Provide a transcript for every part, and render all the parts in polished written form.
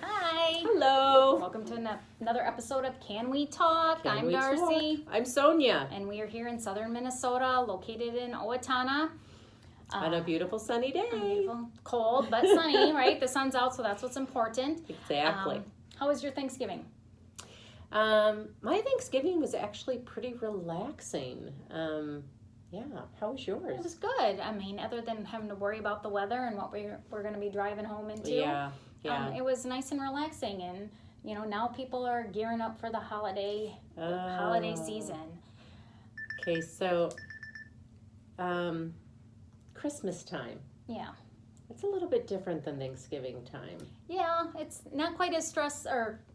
Hi. Hello. Welcome to another episode of Can We Talk? Can I'm we Darcy. talk? I'm Sonia. And we are here in southern Minnesota, located in Owatonna. On a beautiful sunny day. Beautiful, cold, but sunny, right? The sun's out, so that's what's important. Exactly. How was your Thanksgiving? My Thanksgiving was actually pretty relaxing. Yeah. How was yours? It was good. I mean, other than having to worry about the weather and what we're going to be driving home into. Yeah. It was nice and relaxing, and now people are gearing up for the holiday season. Okay, so Christmas time. Yeah. It's a little bit different than Thanksgiving time. Yeah, it's not quite as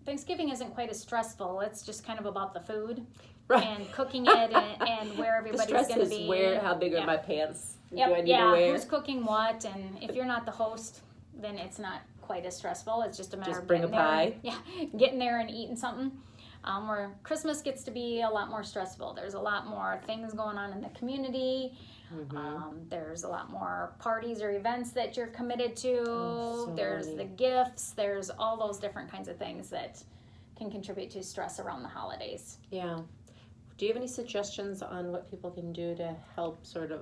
Thanksgiving isn't quite as stressful. It's just kind of about the food. Right. And cooking it and where everybody's going to be. The stress is how big are my pants? Yep. Do I need to wear? Who's cooking what, and if you're not the host, then it's not quite as stressful. It's just a matter of bring a pie. Getting there and eating something. Where Christmas gets to be a lot more stressful. There's a lot more things going on in the community. Mm-hmm. There's a lot more parties or events that you're committed to. There's many. the gifts. There's all those different kinds of things that can contribute to stress around the holidays. Yeah. Do you have any suggestions on what people can do to help sort of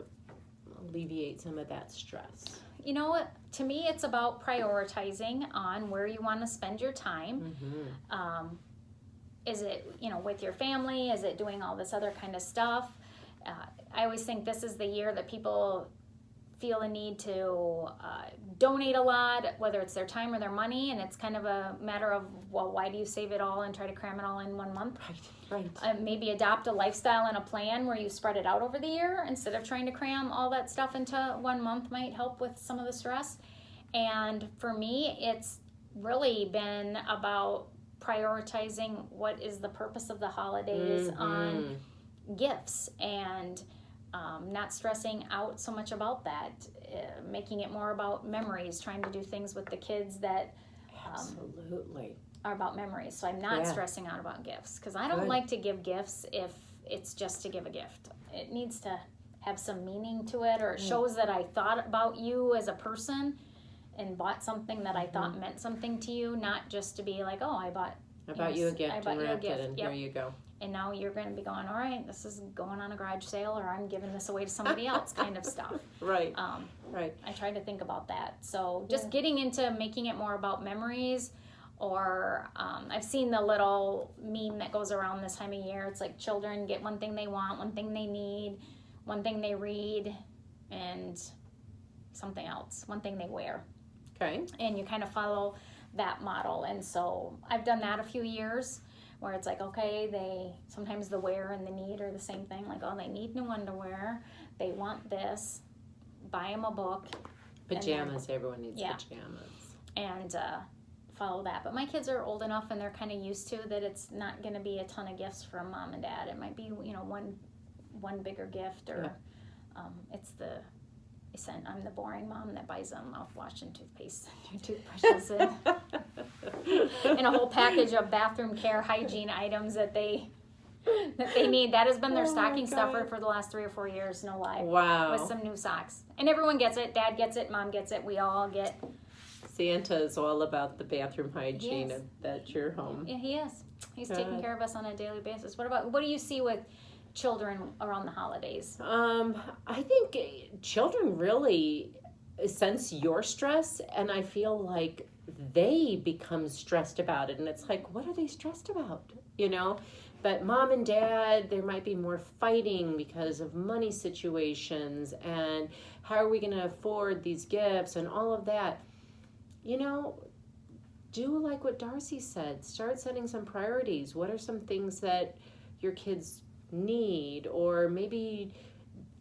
alleviate some of that stress? You know what? To me, it's about prioritizing on where you want to spend your time. Mm-hmm. Is it, with your family? Is it doing all this other kind of stuff? I always think this is the year that people feel a need to donate a lot, whether it's their time or their money, and it's kind of a matter of, well, why do you save it all and try to cram it all in 1 month? Right. Maybe adopt a lifestyle and a plan where you spread it out over the year instead of trying to cram all that stuff into 1 month might help with some of the stress. And for me, it's really been about prioritizing what is the purpose of the holidays on gifts and not stressing out so much about that, making it more about memories, trying to do things with the kids that Absolutely. are about memories. So I'm not stressing out about gifts because I don't like to give gifts if it's just to give a gift. It needs to have some meaning to it, or it shows that I thought about you as a person and bought something that I thought meant something to you, not just to be like, oh, I bought you a gift and wrapped it, and Yep. here you go. And now you're going to be going, all right, this is going on a garage sale, or I'm giving this away to somebody else kind of stuff. Right. I try to think about that. So just getting into making it more about memories, or I've seen the little meme that goes around this time of year. It's like children get one thing they want, one thing they need, one thing they read, and something else, one thing they wear. Okay. And you kind of follow that model. And so I've done that a few years where it's like, okay, sometimes the wear and the need are the same thing. Like, oh, they need new underwear. They want this. Buy them a book. Pajamas. Everyone needs pajamas. And follow that. But my kids are old enough and they're kind of used to that it's not going to be a ton of gifts from mom and dad. It might be, one bigger gift, or I'm the boring mom that buys them mouthwash and toothpaste and new toothbrushes and a whole package of bathroom care hygiene items that they need. That has been their stocking stuffer for the last 3 or 4 years, no lie. Wow. With some new socks. And everyone gets it. Dad gets it. Mom gets it. We all get. Santa is all about the bathroom hygiene at your home. Yeah, he is. He's taking care of us on a daily basis. What do you see with children around the holidays? I think children really sense your stress, and I feel like they become stressed about it, and it's like, what are they stressed about? But mom and dad, there might be more fighting because of money situations and how are we going to afford these gifts and all of that. Do like what Darcy said. Start setting some priorities. What are some things that your kids need, or maybe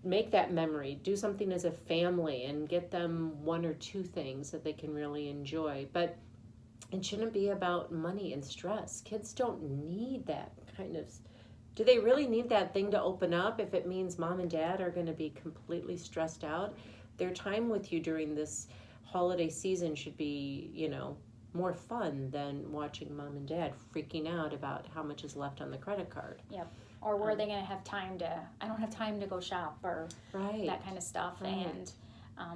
make that memory, do something as a family and get them 1 or 2 things that they can really enjoy. But it shouldn't be about money and stress. Kids don't need that kind of. Do they really need that thing to open up if it means mom and dad are going to be completely stressed out? Their time with you during this holiday season should be, more fun than watching mom and dad freaking out about how much is left on the credit card. Yep. Or were they going to have time I don't have time to go shop, or that kind of stuff. Right. And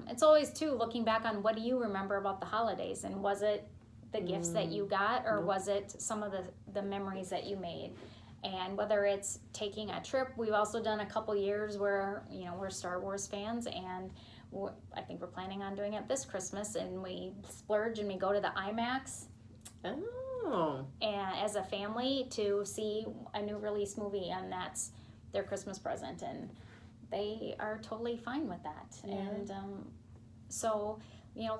It's always, too, looking back on what do you remember about the holidays, and was it the gifts that you got, or was it some of the memories that you made? And whether it's taking a trip, we've also done a couple years where, we're Star Wars fans, and I think we're planning on doing it this Christmas, and we splurge and we go to the IMAX. Oh. And as a family to see a new release movie, and that's their Christmas present, and they are totally fine with that. Yeah. And so,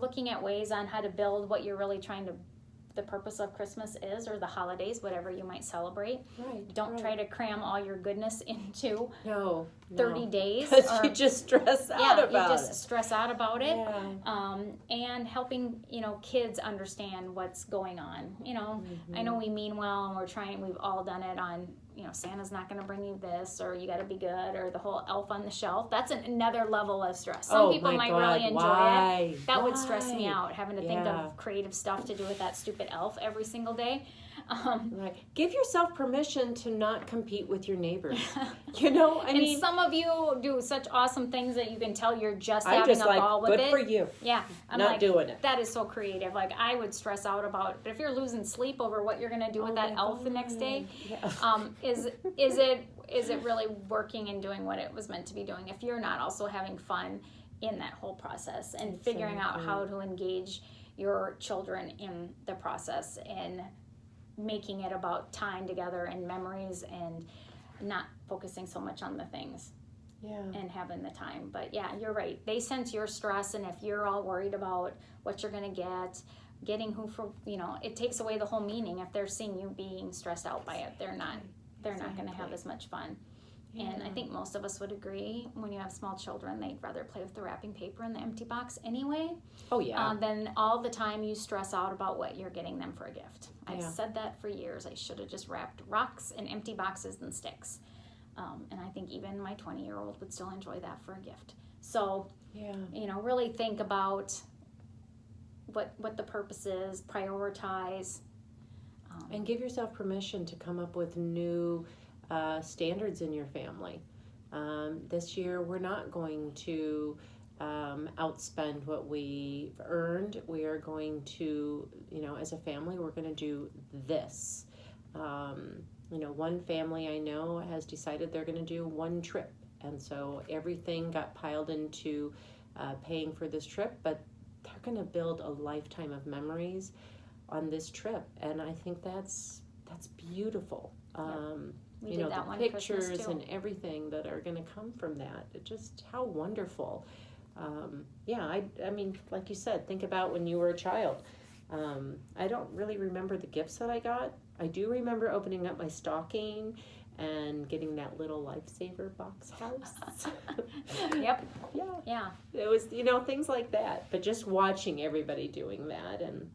looking at ways on how to build what you're really trying to, the purpose of Christmas is, or the holidays, whatever you might celebrate. Right. Don't try to cram all your goodness into No. 30 days. Because you just stress out about you just stress out about it. Yeah. And helping, kids understand what's going on. I know we mean well, and we've all done it on, Santa's not going to bring you this, or you got to be good, or the whole elf on the shelf. That's another level of stress. Some people might really enjoy it. That would stress me out, having to think of creative stuff to do with that stupid elf every single day. Right. Give yourself permission to not compete with your neighbors. And some of you do such awesome things that you can tell you're just having a ball with it. Good for you. Yeah. I'm not doing it. That is so creative. Like, I would stress out about it. But if you're losing sleep over what you're going to do with that elf the next day, is it really working and doing what it was meant to be doing if you're not also having fun in that whole process and figuring out how to engage your children in the process and making it about time together and memories and not focusing so much on the things and having the time. But yeah, you're right. They sense your stress, and if you're all worried about what you're going to getting it takes away the whole meaning. If they're seeing you being stressed out by it, they're not going to have as much fun. Yeah. And I think most of us would agree, when you have small children, they'd rather play with the wrapping paper in the empty box anyway. Oh, yeah. Than all the time you stress out about what you're getting them for a gift. I've said that for years. I should have just wrapped rocks in empty boxes than sticks. And I think even my 20-year-old would still enjoy that for a gift. So, really think about what the purpose is, prioritize. And give yourself permission to come up with new standards in your family. This year, we're not going to outspend what we've earned. We are going to, as a family, we're going to do this. One family I know has decided they're going to do one trip. And so everything got piled into paying for this trip, but they're going to build a lifetime of memories on this trip. And I think that's beautiful. The pictures and everything that are going to come from that. Just how wonderful. I mean, like you said, think about when you were a child. I don't really remember the gifts that I got. I do remember opening up my stocking and getting that little Lifesaver box house. Yep. Yeah. It was, things like that. But just watching everybody doing that, and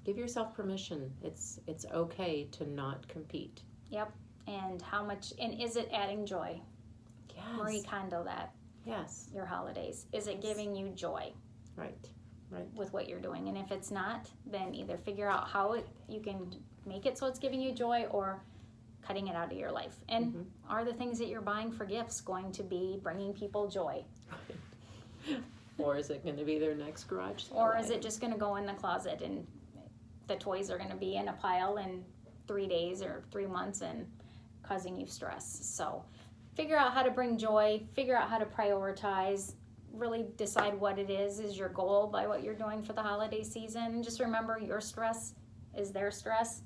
give yourself permission. It's okay to not compete. Yep. And is it adding joy? Yes. Marie Kondo that. Yes. Your holidays. Is it giving you joy? Right. With what you're doing. And if it's not, then either figure out how you can make it so it's giving you joy, or cutting it out of your life. And are the things that you're buying for gifts going to be bringing people joy? Or is it going to be their next garage sale? Or is it just going to go in the closet, and the toys are going to be in a pile in 3 days or 3 months and causing you stress? So figure out how to bring joy, figure out how to prioritize, really decide what it is your goal by what you're doing for the holiday season. And just remember, your stress is their stress.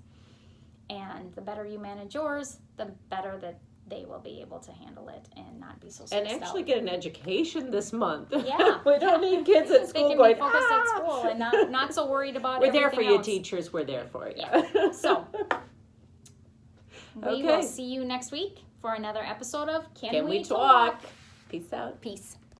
And the better you manage yours, the better that they will be able to handle it and not be so stressed out. And actually get an education this month. Yeah. We don't need kids at school going, be focused at school and not so worried about We're there for you, else. Teachers. We're there for you. Yeah. So, we will see you next week for another episode of Can We Talk? Peace out. Peace.